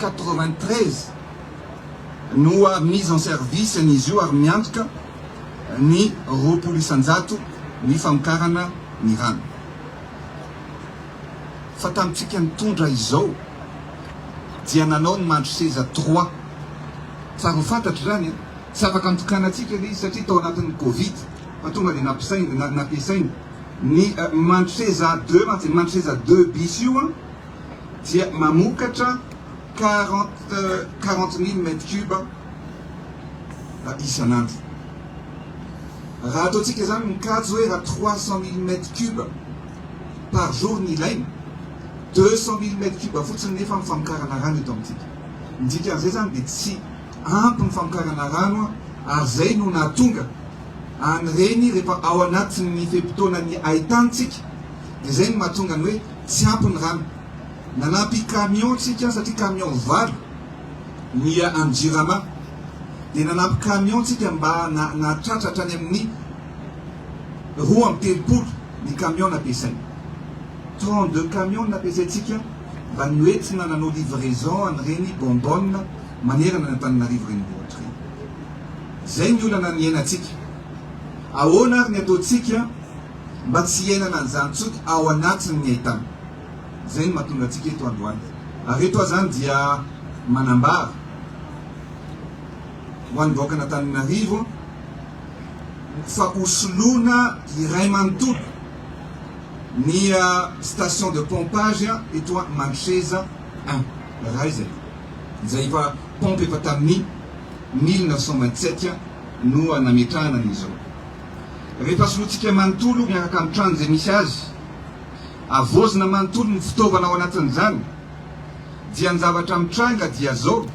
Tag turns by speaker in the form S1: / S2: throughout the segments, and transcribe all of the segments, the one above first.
S1: 1993 no mise en service ny izy io ary miantoka ny 20 ny famokarana ny rano. Fa tamitsika nitondra izao dia nanao ny mandro seza 3. Tsara ho fantatry zany tsy afaka nitokanatsika izy satria tao anatin'ny Covid fa tonga dia nampiasainy ny mandro seza 2 mandro seza 2 bis io dia mamokatra 40 000 mètres cubes isanandro. Raha ataontsika zany mikajy hoe raha 300 000 mètres cubes par jour ny ilaina, 200 000 mètres cubes fotsiny nefa mifamokarana rano eto amintsika. Midika an'izay zany dia tsy ampy ny famokarana rano ary zay no nahatonga an'ireny rehefa ao anatin'ny feim-potoanany ahitantsika dia zay no mahatonga ny hoe tsy ampy ny rano. Nanampy camion tsika satria camion valo ny Anjirama dia nanampy camion tsika mba natratratra any amin'ny 2 ny camion nampiasaina. 32 camion nampiasaintsika mba noentina nanao livraison an'ireny bonbonne manerana ny Antananarivo renivohitra reny. Zay ny olana ny iainantsika. Ahoana ary ny ataontsika mba tsy iainana an'izany tsotra ao anatin'ny ny ahitana. Zay ny mahatonga antsika eto androany. Ary eto zany dia manambara ho an'ny vahoaka n'Antananarivo fa hosoloina iray manontolo ny station de pompage eto Mantseza 1. Raha izay izay efa pompe efa tamin'ny 1927 no nametrahana an'izao. Rehefa solotsika manontolo miaraka amin'ny trano izay misy azy, avozina manontolo ny fitaovana ao anatin'izany dia ny zavatra mitranga dia zao: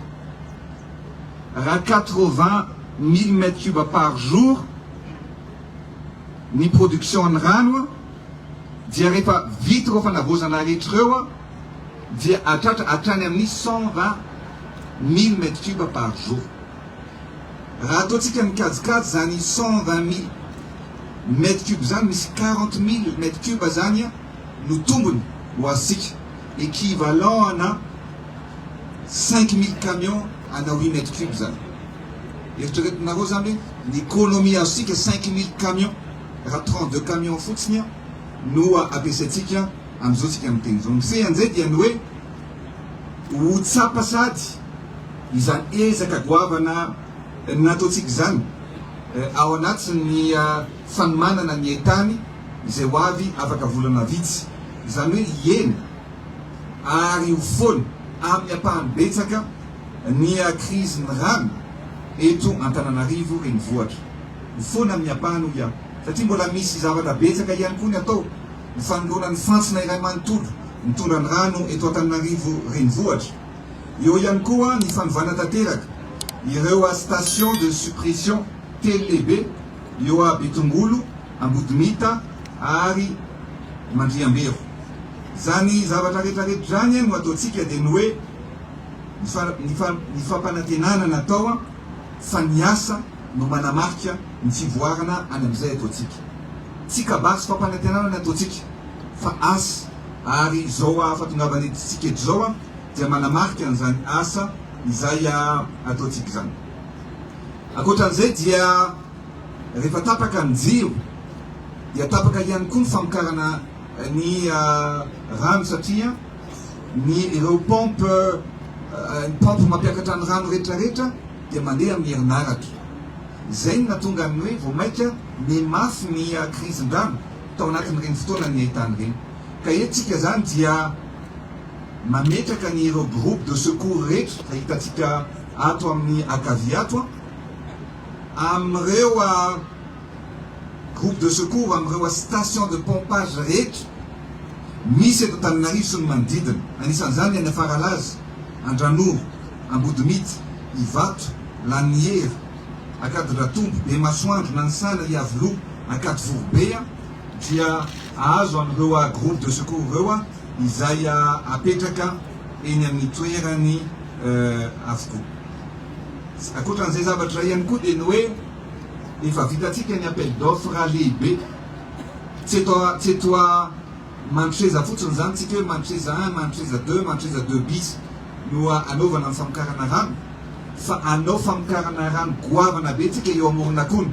S1: raha 80 000 mètres cubes par jour ny production ny rano dia rehefa vita rehefa navozana rehetra ireo dia hatrany amin'ny 120 000 mètres cubes par jour. Raha ataontsika mikajikajy zany 120 000 mètres cubes zany misy 40 000 mètres cubes zany no tombony ho azitsika, équivalent ana 5 000 camions ana 8 mètres cubes zany. Eritreretinareo zany hoe l'économie azontsika 5 000 camions raha 32 camions fotsiny no ampiasaintsika amin'izao tsika amin'ny teny zao. Misy an'izay dia ny hoe ho tsapa sady izany ezaka goavana nataontsika zany ao anatin'ny fanomanana ny haitany izay ho avy afaka volana vitsy. Izany hoe iena ary ho foana amin'ny ampahany betsaka ny crise ny rano eto Antananarivo renivohitra. Ho foana amin'ny ampahany ho satria mbola misy zavatra betsaka ihany koa ny atao ny fanoloana ny fantsina iray manontolo mitondra ny rano eto Antananarivo renivohitra. Eo ihany koa ny fanovana tanteraka ireo station de suppression télébé eo a Betongolo, Ambodimita ary Mandriambero. Zany zavatra rehetrarehetra zany no ataontsika dia ny hoe ny fampanantenana natao fa ny asa no manamarika ny fivoarana any amin'izay ataontsika. Tsika basy fampanantenana no ataontsika fa asa ary zao afatongavana tsika eto zao dia manamarika an'izany asa izay ataontsika zany. Ankoatran'izay dia rehefa tapaka ny jiro dia tapaka ihany koa ny famokarana ny rano satria ny ireo pompe mampiakatra ny rano rehetrarehetra dia mandeha amin'ny herinaratra. Zay no natonga ny hoe vao maika mafy ny krisin-drano tao anatin'ireny fotoana ny ahitany reny. Ka etsika zany dia mametraka ny ireo groupe de secours rehetra hitantsika ato amin'ny Akavy ato amin'ireo groupe de secours amin'ireo station de pompage rehetra misy eto Antananarivo sy ny manodidina. Anisan'izany any Afaralazy, Andranoro, Ambodimity, Ivato, Laniera, Akadidratombo, Bemasoandro, Nanisana, Iavoloha, Ankadivorobea dia azo amin'ireo groupe de secours ireo izay apetraka eny amin'ny toerany avokoa. Ankoatran'izay zavatra ihany koa dia ny hoe efa vitantsika ny appel d'offre lehibe tsy eto Mantseza fotsiny zany tsika hoe Mantseza 1, Mantseza 2, Mantseza 2 bis no anaovana ny famokarana rano fa anao famokarana rano goavana be tsika eo amorona kony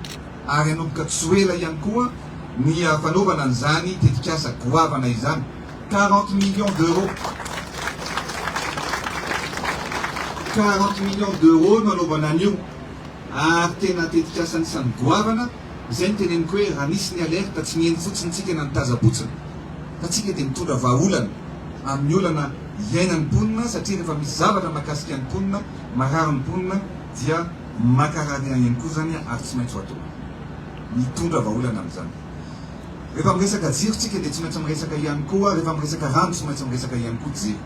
S1: ary anomboka tsoela ihany koa ny fanaovana an'izany tetikasa goavana izany 40 millions d'euros 40 millions d'euros no anaovana an'io ary tena tetikasa anisan'ny goavana izay ny teneniko hoe raha nisy ny alerta tsy mieny fotsiny tsika na nitazabotsina fa tsika dia mitondra vahaolana amin'ny olana iainan'ny mponina satria rehefa misy zavatra mahakasika ny mponina marary ny mponina dia makarary ihany koa zany ary tsy maintsy atao mitondra vahaolana amin'izany rehefa miresaka jiro tsika dia tsy maintsy miresaka ihany koa rehefa miresaka rano tsy maintsy miresaka ihany koa jiro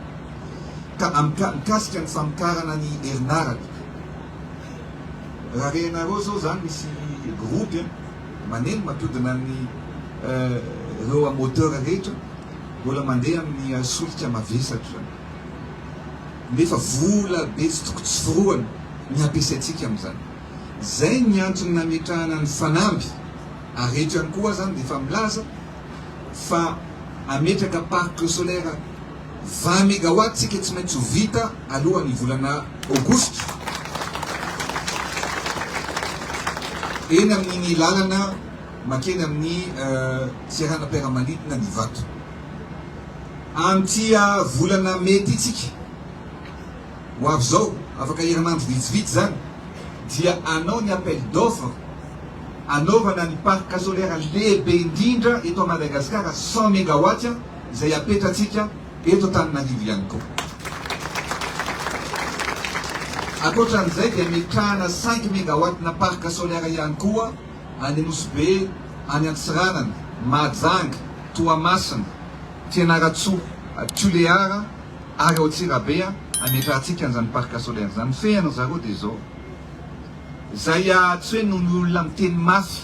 S1: ka mikasika ny famokarana ny herinaratra raha renareo zao zany misy groupe maneno mampiodina ny reo moteur rehetra mbola mandeha amin'ny solika mavesatra zany nefa vola be tsy toko tsy foroany ny ampiasaitsika amin'izany zay ny antony nametrahana ny fanamby ary rehetra ihany koa zany dia efa milaza fa ametraka parc solaire 20 mégawatt tsika tsy maintsy ho vita alohan'ny volana aogositra eny amin'ny lalana makeny amin'ny tsiarana piaramanidina ny vato amtia volana mety itsika ho avy zao afaka herinandro vitsivitsy zany dia anao ny appel d'offre anaovana ny parc solaire lehibe indrindra eto a Madagasikara 100 mégawatt izay apetratsika eto Antananarivo ihany koa akoatran'izay dia metrahana 5 mégawatt na parc solaire ihany koa any Anosy-Be, any Antsiranana, Mahajanga, Toamasina, Fianaratsoa, Tuleara ary Antsirabe ametrahantsika an'izany parc solaire zany feana zareo dia zao zay tsy hoe no ny olona miteny mafy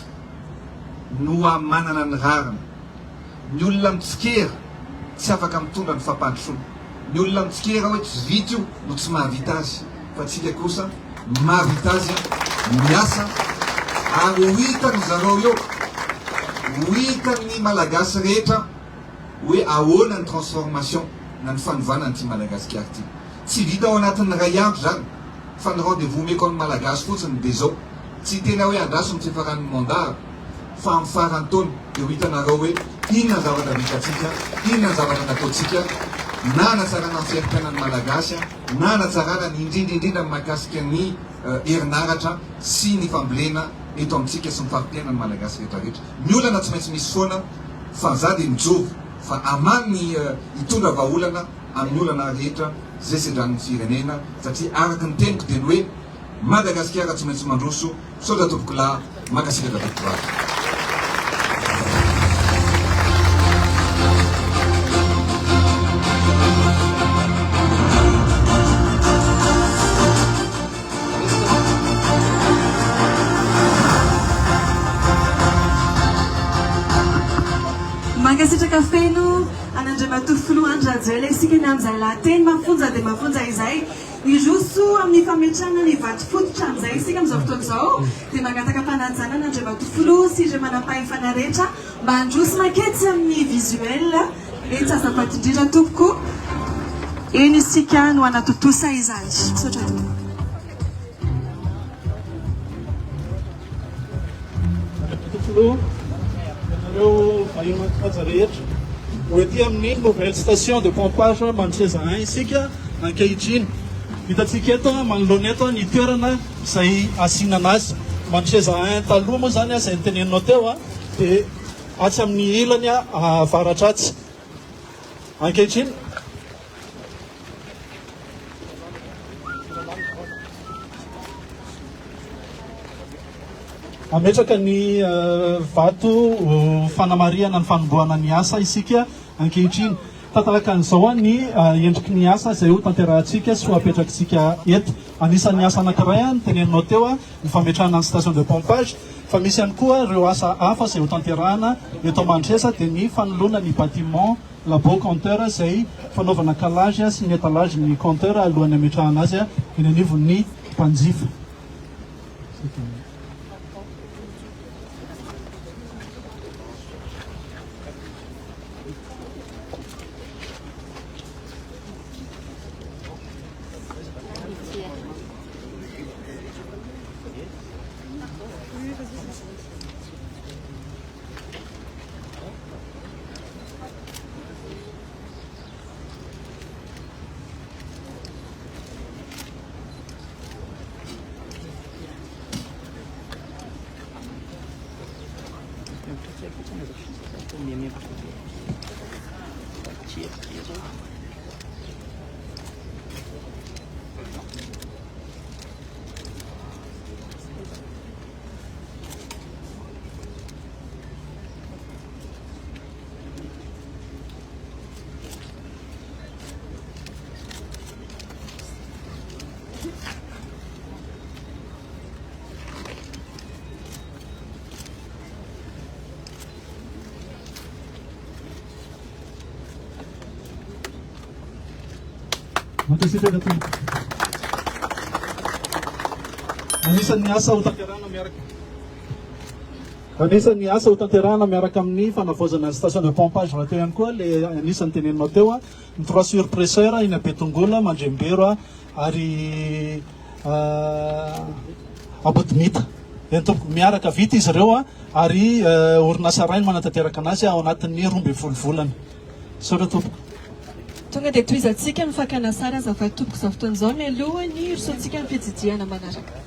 S1: no manana ny rariny ny olona mitsikera tsy afaka mitondra ny fampandrosoana ny olona mitsikera hoe tsy vita io no tsy mahavita azy fa tsika kosa mahavita azy miasa ary ho hitany zareo eo ho hitany malagasy rehetra hoe ahoana ny transformation na ny fanovana ny ty Madagasikara ty tsy vita ao anatin'ny ray andro zany fa ny rendez-vous meko amin'ny malagasy fotsiny dia zao tsy tena hoe andraso ny fiafaran'ny mandat fa amin'ny farany taona dia ho hitanareo hoe inona ny zavatra vitatsika inona ny zavatra nataotsika na hanatsarana ny fiarim-piainan'ny malagasy na hanatsarana ny indrindraindrindra mahakasika ny herinaratra sy ny fambolena eto amintsika sy ny farim-piainan'ny malagasy rehetrarehetra ny olana tsy maintsy misy foana fa za dia mijoro fa amany hitondra vahaolana amin'ny olana rehetra zay sedran'ny firenena satria araka ny teniko dia ny hoe Madagasikara tsy maintsy mandroso sotra tompoko lahy makasika datovavy
S2: Mankasitraka feno an'Andriamatoa Andradjoela isika ny amin'izay lahateny mafonja dia mafonja izay iroso amin'ny fametrahana ny vato fototra amin'izay isika amin'izao fotoana izao dia mangataka fanajana an'Andriamatoa sy ireo manam-pahefana rehetra mba handroso maketsy amin'ny visuel etsy azafatindrindra tompoko eny isika no anatotosa izany misaotra tompoko
S3: Oety amin'ny nouvelle station de pompage Mantseza 1 isika ankehitriny hitantsika eto manoloana eto ny toerana izay asinana azy Mantseza 1 taloha moa zany izay niteneninao teo dia atsy amin'ny ilany avaratra atsy ankehitriny ametraka ny vato fanamariana ny fanomboana ny asa isika ankehitriny tantaraka an'izao ny endriky ny asa izay ho tanterahantsika sy ho apetrakitsika eto anisan'ny asa anankiray ny teneninao teo ny fametrahana ny station de pompage fa misy ihany koa ireo asa hafa izay ho tanterahana eto Mantseza dia ny fanoloana ny bâtiment labo compteur izay fanaovana calage sy ny étalage ny compteur alohan'ny ametrahana azy eny anivon'ny mpanjifa Mankasitraka tompoko. Anisan'ny asa ho tanterahana miaraka. Anisan'ny asa ho tanterahana miaraka amin'ny fanavaozana ny station de pompage raha teo ihany koa le anisan'ny teneninao teo ny 3 surpresseur iny Betongola, Mandrembero ary Abodimita. Tompoko miaraka vita izy ireo ary orinasa iray no manatanteraka anazy ao anatin'ny 12 volana. Saotra tompoko.
S2: Tonga dia toizantsika ny fakana sara azafady tompoko izao fotoan'izao ny alohany irosontsika ny fijijiana manaraka.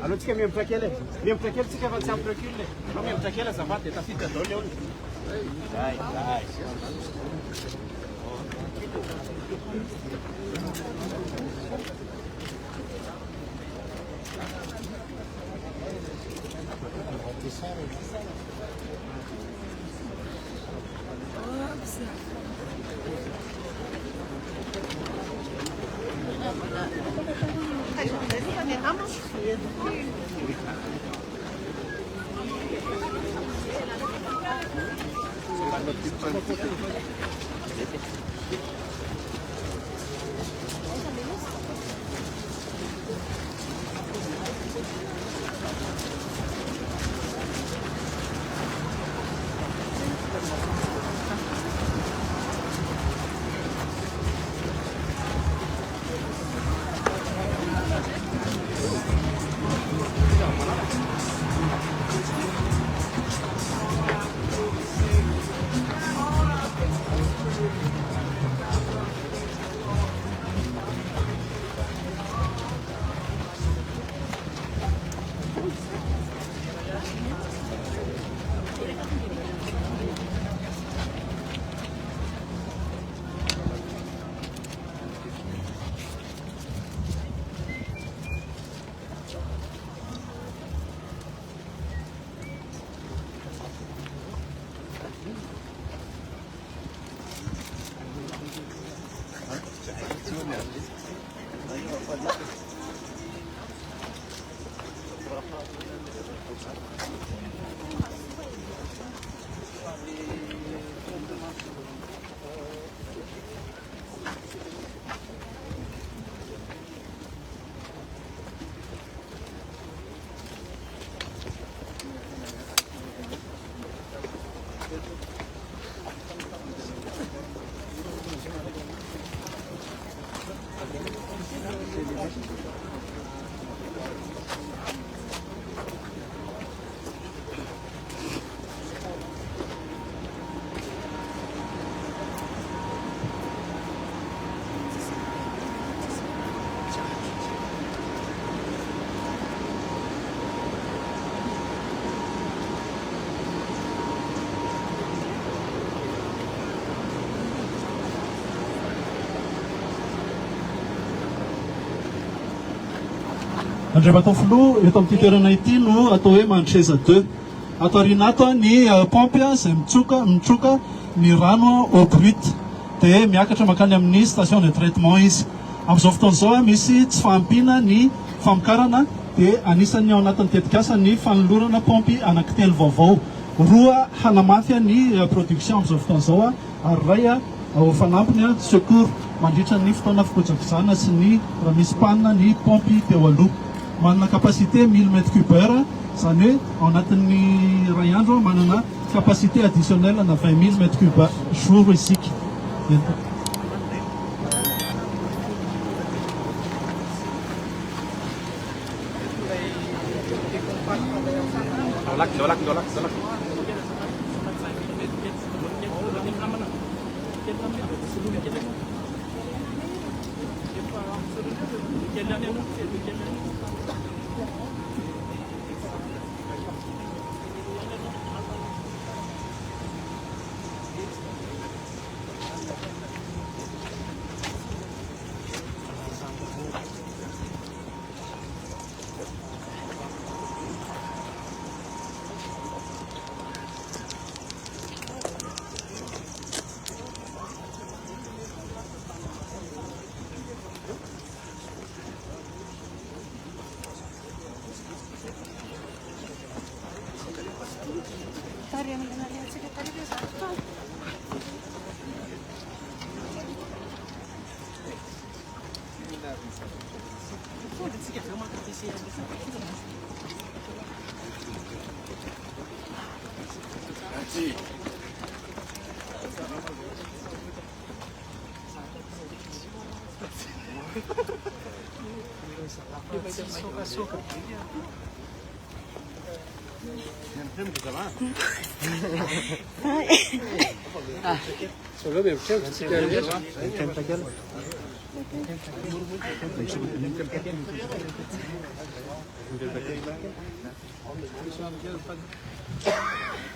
S4: Allora tsika miembotra kely miembotra kely tsika fa tsy ampy recul fa miembotra kely azafady dia tafiditra daholo eo.
S3: Andriamatao filoha eto amin'ity toerana ity no atao hoe Mantreza 2. Ato aoriana ato ny pompy izay mitroka ny rano au brut dia miakatra makany amin'ny station de traitement izy. Amin'izao fotoan'izao misy tsy fahampiana ny famokarana dia anisan'ny ao anatin'ny tetikasa ny fanolorana pompy anankitelo vaovao. 2 hanamafy ny production amin'izao fotoan'izao ary ray ao fanampiny secours mandritra ny fotoana fikojakojana sy ny raha misy panina ny pompy teo aloha. Manana capacité 1000 m3/h, izany hoe ao anatin'ny ray andro manana capacité additionnelle na 20 000 m3 jour isika.
S4: Dolak.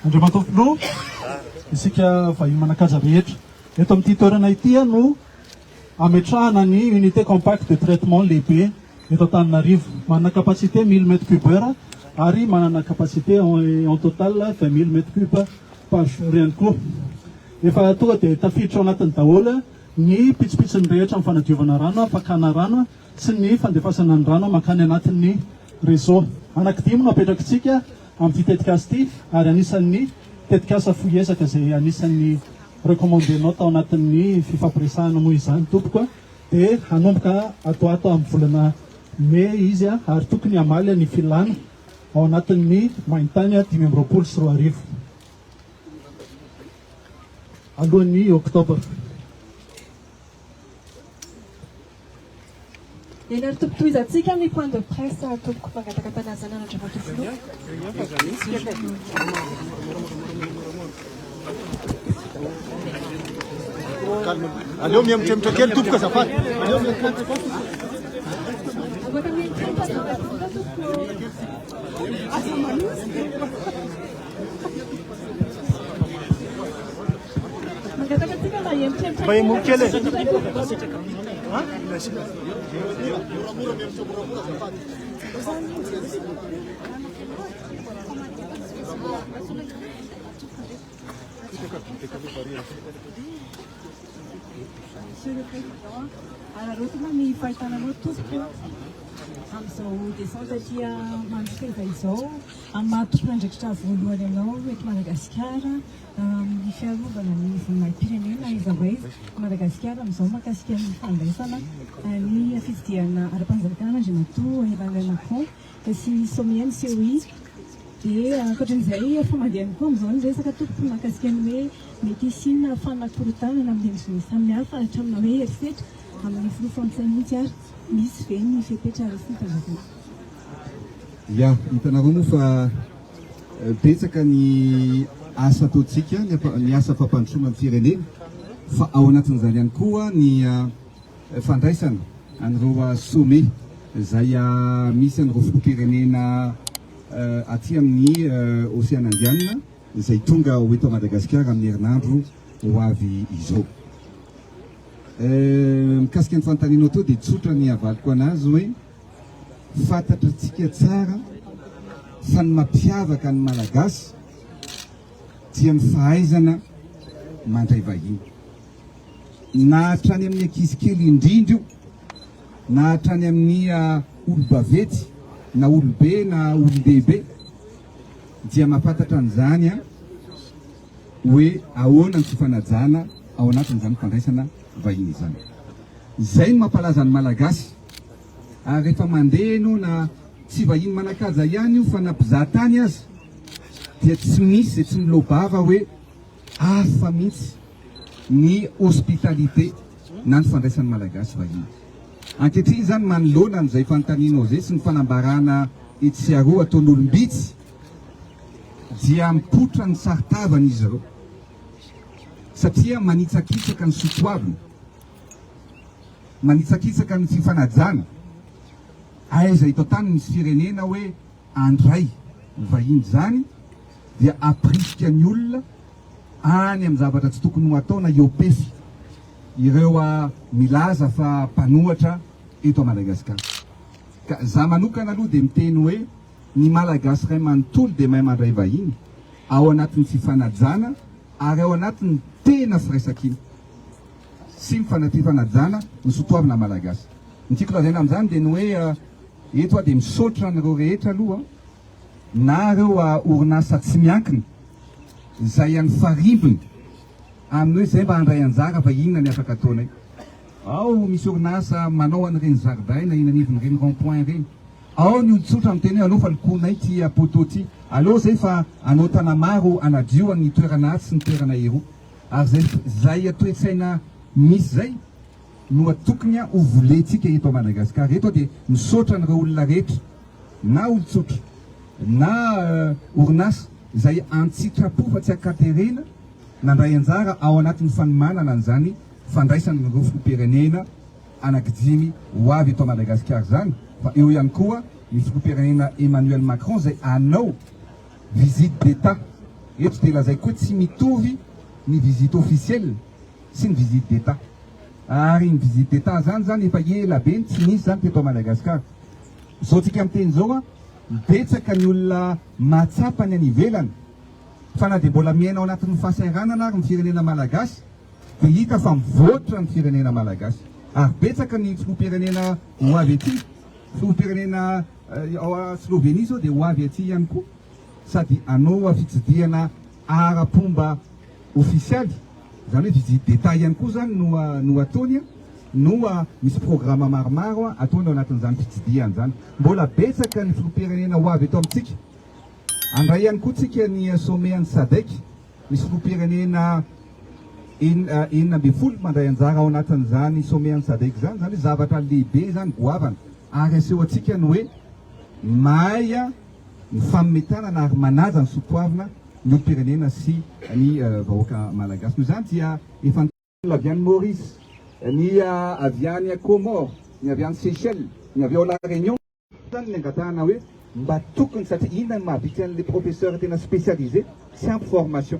S3: Andreo Matofilo, isika vahiny manakaja rehetra. Eto amin'ity toerana ity no ametrahana ny unité compacte de traitement lehibe eto Antananarivo. Manana capacité 1000 m3 ary manana capacité en total 20 000 m3 par jour ihany koa. Efa tonga dia tafiditra ao anatiny daholo ny pitsopitsony rehetra amin'ny fanadiovana rano, fakana rano sy ny fandefasana ny rano mankany anatin'ny réseau. Anankidimy no apetrakintsika amin'ny tetikasa ity ary anisan'ny tetikasa foiezaka izay anisan'ny recommandénao tao anatin'ny fifampiresahana moa izany tompoko dia hanomboka atoato amin'ny volana May izy ary tokony hamaly ny filana ao anatin'ny maintany 524 alohan'ny Oktobra.
S2: Eny ary tompitoizantsika ny point de presse tompoko mpangataka fanazana Andreo Matofilo.
S4: Aleo miemtremtra kely tompoko azafady. Mba emory kely e.
S5: Monsieur le Président, raha ny fahitananao tompoko amin'izao descente aty Mandroteza izao amin'ny maha-tompon'andraikitra voalohany anao eto Madagasikara ny fiarovana ny voninahim-pirenena iza vaiza Madagasikara amin'izao mahakasika ny fandraisana ny fitsidiana ara-panjakana Andriamatoa Emmanuel Macron sy Somienne Seoui dia ankoatran'izay famandehany koa amin'izao ny resaka tompoko mahakasika ny hoe mety sina fanakorontanana amin'ny endriny samihafa hatramina hoe herisetra amin'ny filofantsay mihitsy ary misy ve ny fepetra ary sy mpanjakana.
S1: Ya, hitanareo moa fa betsaka ny asa ataontsika ny asa fampandrosoana amin'ny firenena fa ao anatin'izany ihany koa ny fandraisana an'ireo sommet izay misy an'ireo filoham-pirenena aty amin'ny Océan Indiana izay tonga ho eto Madagasikara amin'ny herinandro ho avy izao. Mikasika ny fanontanianao teo dia tsotra ny havaliko anazy hoe fantatritsika tsara fa ny mampiavaka ny Malagasy dia ny fahaizana mandray vahiny. Na hatrany amin'ny ankizy kely indrindra io, na hatrany amin'ny olom-bavety na olobe na olon-dehibe dia mampatatra an'izany hoe ahoana ny fifanajana ao anatin'izany fandraisana vahiny izany. Izay no mampalaza ny Malagasy. Ary rehefa mandeha ianao na tsy vahiny manakaja ihany io fa na mpizahatany azy dia tsy misy dia tsy milobava hoe hafa mihitsy ny hospitalité na ny fandraisan'ny Malagasy vahiny. Ankehitriny zany manoloana amin'izay fanontanianao zay sy ny fanambarana etsy ataon'olombitsy dia mipotra ny saritavana izy ireo satria manitsakitsaka ny soatoavina, manitsakitsaka ny fifanajana. Aiza ito tany misy firenena hoe andray vahiny zany dia aprisika ny olona any amin'ny zavatra tsy tokony ho atao na iopefy ireo milaza fa mpanohatra eto Madagasikara. Ka za manokana aloha dia miteny hoe ny malagasy ray manontolo dia mahay mandray vahiny ao anatin'ny fifanajana ary ao anatin'ny tena firaisan-kina sy mifanajana ny sotoavina malagasy. Ny tiako lazaina amin'izany dia ny hoe eto dia misaotra an'ireo rehetra aloha na ireo orinasa tsy miankina izay any farimbony amin'ny hoe izay mba handray anjara fa inona ny afaka ataonay. Ao misy orinasa manao an'ireny zaridaina inanivon'ireny rond-point ireny. Ao ny olon-tsotra miteny hoe aleo fa lokonay ty poto ty, aleo zay fa anao tanamaro anadio ny toerana sy ny toerana ero. Ary zay toe-tsaina misy zay no tokony ho volentsika eto Madagasikara. Eto dia misaotra an'ireo olona rehetra na olon-tsotra na orinasa izay antsitrapo fa tsy akaterena nandray anjara ao anatin'ny fanomanana an'izany fandraisana n'ireo filoham-pirenena anankidimy ho avy eto Madagasikara zany. Fa eo ihany koa ny filoham-pirenena Emmanuel Macron izay anao visite d'État. Eto dia lazay koa tsy mitovy ny visite officielle sy ny visite d'État. Ary ny visite d'État zany efa ela be ny tsy nisy zany teto Madagasikara. Zao tsika miteny zao betsaka ny olona mahatsapa ny any ivelany fa na dia mbola miaina ao anatin'ny fahasahiranana ary ny firenena malagasy dia hita fa mivoatra ny firenena malagasy. Ary betsaka ny filoham-pirenena ho avy aty, filoham-pirenena ao Slovenia zao dia ho avy aty ihany koa, sady anao fitsidiana ara-pomba ofisialy, zany hoe visite d'État ihany koa zany no ataony, no misy programme maromaro ataony ao anatin'izany fitsidiana zany. Mbola betsaka ny filoham-pirenena ho avy eto amintsika. Andray ihany koa tsika ny sommet any SADC, misy filoham-pirenena enina amby folo mandray anjara ao anatin'izany sommet any SADC zany, zany hoe zavatra lehibe zany goavana. Ary aseho antsika ny hoe mahay ny famometanana ary manaja ny sotoavina ny olo-pirenena sy ny vahoaka malagasy. Noho izany dia efa avy any Maurice, ny avy any Comore, ny avy any Seychelles, ny avy ao La Réunion zany ny angatahana hoe mba tokony satria inona ny mahavita an'ilay professeur tena spécialisé sy ampy formation.